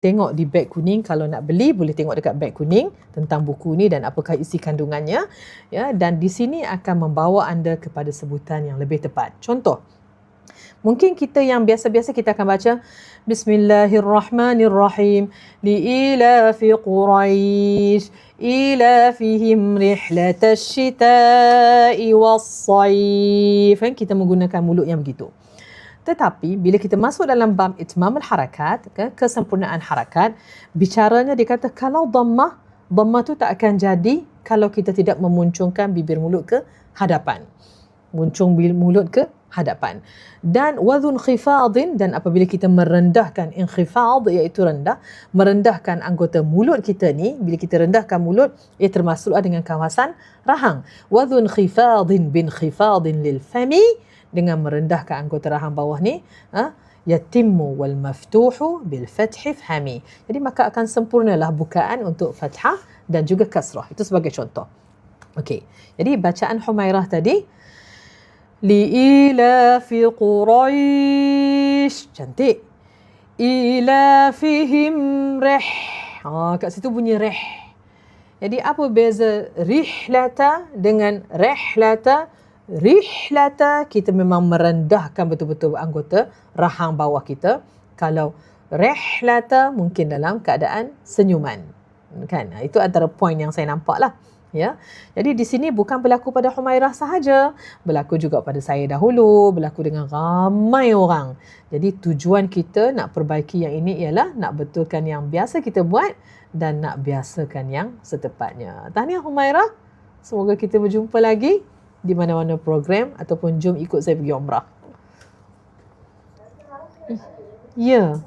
tengok di beg kuning. Kalau nak beli boleh tengok dekat beg kuning tentang buku ni dan apakah isi kandungannya, ya. Dan di sini akan membawa anda kepada sebutan yang lebih tepat. Contoh, mungkin kita yang biasa-biasa kita akan baca Bismillahirrahmanirrahim, liilafi Quraisy ilafihim rihlatash shita'i was-sayf. Kita menggunakan mulut yang begitu. Tetapi bila kita masuk dalam bab itmamul harakat, kesempurnaan harakat, bicaranya dia kata kalau dhammah tu tak akan jadi kalau kita tidak memuncungkan bibir mulut ke hadapan. Muncung mulut ke hadapan. Dan wadhun khifadin, dan apabila kita merendahkan inkhifad, iaitu rendah, merendahkan anggota mulut kita ni, bila kita rendahkan mulut, ia termasuklah dengan kawasan rahang. Wadhun khifadin bin khifadin lil fami, dengan merendahkan anggota rahang bawah ni, yatimmu wal maftuhu bil fathi fahami. Jadi maka akan sempurnalah bukaan untuk fathah dan juga kasrah. Itu sebagai contoh. Okey. Jadi bacaan Humairah tadi, liilafi Quraisy, cantik. Ilafihim rih. Kat situ bunyi rih. Jadi apa beza rihlata dengan rihlata? Rihlata, kita memang merendahkan betul-betul anggota rahang bawah kita. Kalau rihlata mungkin dalam keadaan senyuman, kan? Itu antara poin yang saya nampak lah, ya. Jadi di sini bukan berlaku pada Humairah sahaja, berlaku juga pada saya dahulu, berlaku dengan ramai orang. Jadi tujuan kita nak perbaiki yang ini ialah nak betulkan yang biasa kita buat dan nak biasakan yang setepatnya. Tahniah Humairah, semoga kita berjumpa lagi di mana-mana program ataupun jom ikut saya pergi umrah. Ya.